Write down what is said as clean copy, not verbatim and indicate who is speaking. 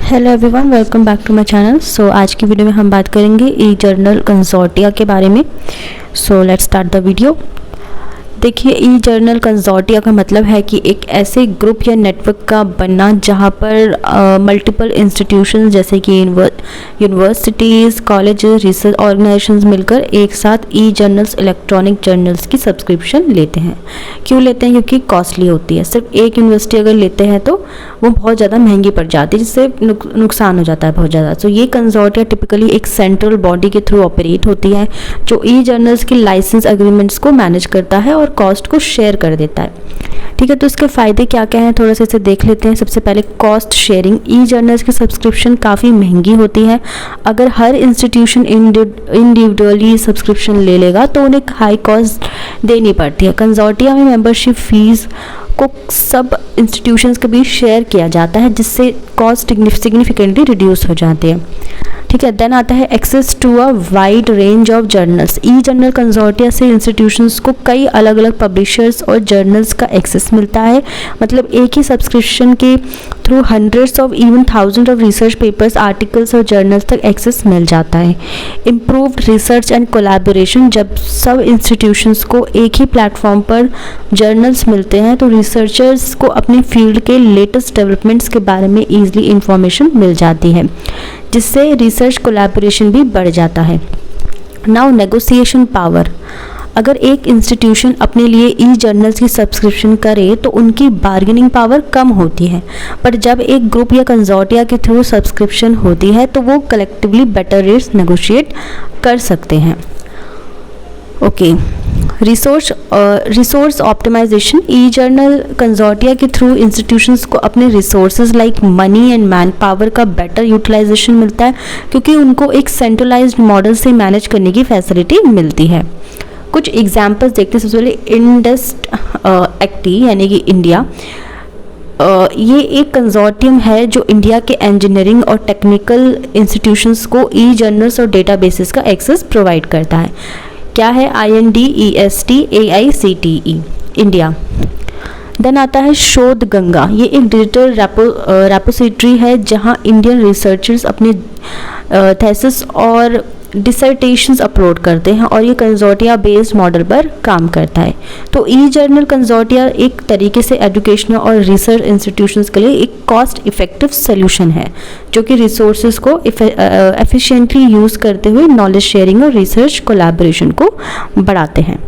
Speaker 1: Hello everyone, welcome back to my channel. So आज की video में हम बात करेंगे ई जर्नल कंसोर्टिया के बारे में। So let's start the video. देखिए, ई जर्नल कंसोर्टिया का मतलब है कि एक ऐसे ग्रुप या नेटवर्क का बनना जहां पर मल्टीपल इंस्टीट्यूशंस जैसे कि यूनिवर्सिटीज़, कॉलेजेस, रिसर्च ऑर्गेनाइजेशंस मिलकर एक साथ ई जर्नल्स, इलेक्ट्रॉनिक जर्नल्स की सब्सक्रिप्शन लेते हैं। क्यों लेते हैं? क्योंकि कॉस्टली होती है। सिर्फ एक यूनिवर्सिटी अगर लेते हैं तो वो बहुत ज़्यादा महंगी पड़ जाती है, जिससे नुकसान हो जाता है बहुत ज़्यादा। तो ये कंसोर्टिया टिपिकली एक सेंट्रल बॉडी के थ्रू ऑपरेट होती है जो ई जर्नल्स के लाइसेंस एग्रीमेंट्स को मैनेज करता है और कॉस्ट को शेयर कर देता है। ठीक है, तो इसके फ़ायदे क्या क्या हैं, थोड़ा सा इसे देख लेते हैं। सबसे पहले कॉस्ट शेयरिंग। ई जर्नल्स की सब्सक्रिप्शन काफ़ी महंगी होती है। अगर हर इंस्टीट्यूशन इंडिविजुअली सब्सक्रिप्शन ले लेगा तो उन्हें हाई कॉस्ट देनी पड़ती है। कंसोर्टिया में मेंबरशिप फीस को सब इंस्टीट्यूशंस के बीच शेयर किया जाता है, जिससे कॉस्ट सिग्निफिकेंटली रिड्यूस हो जाती है। ठीक है, देन आता है access to a wide range of journals. E journal consortia से इंस्टीट्यूशंस को कई अलग अलग पब्लिशर्स और जर्नल्स का एक्सेस मिलता है। मतलब एक ही सब्सक्रिप्शन के through hundreds of even thousand of research papers, articles और जर्नल्स तक एक्सेस मिल जाता है। Improved research and collaboration. जब सब इंस्टीट्यूशंस को एक ही प्लेटफॉर्म पर जर्नल्स मिलते हैं तो रिसर्चर्स को अपनी फील्ड के लेटेस्ट डेवलपमेंट्स के बारे में ईजिली इंफॉर्मेशन मिल जाती है, जिससे रिसर्च कोलैबोरेशन भी बढ़ जाता है। Now negotiation power. अगर एक इंस्टीट्यूशन अपने लिए ई जर्नल्स की सब्सक्रिप्शन करे तो उनकी बार्गेनिंग पावर कम होती है, पर जब एक ग्रुप या कंसोर्टिया के थ्रू सब्सक्रिप्शन होती है तो वो कलेक्टिवली बेटर रेट्स नेगोशिएट कर सकते हैं। Okay, resource optimisation. E journal consortia के थ्रू इंस्टीट्यूशंस को अपने resources like money and man power का बेटर यूटिलाइजेशन मिलता है, क्योंकि उनको एक सेंट्रलाइज्ड मॉडल से मैनेज करने की फैसिलिटी मिलती है। कुछ एग्जांपल्स देखते हैं। सबसे पहले इंडस्ट एक्टी यानी कि इंडिया। ये एक कंसोर्टियम है जो इंडिया के इंजीनियरिंग और टेक्निकल इंस्टीट्यूशंस को ई जर्नल्स और डेटाबेसेस का एक्सेस प्रोवाइड करता है। क्या है? INDEST AICTE India. देन आता है शोध गंगा। ये एक डिजिटल रेपोजिटरी है जहां इंडियन रिसर्चर्स अपने थीसिस और डिसर्टेशंस अपलोड करते हैं, और ये कंसोर्टिया बेस्ड मॉडल पर काम करता है। तो ई जर्नल कंसोर्टिया एक तरीके से एजुकेशनल और रिसर्च इंस्टीट्यूशंस के लिए एक कॉस्ट इफेक्टिव सोल्यूशन है, जो कि रिसोर्सेज को एफिशिएंटली यूज़ करते हुए नॉलेज शेयरिंग और रिसर्च कोलैबोरेशन को बढ़ाते हैं।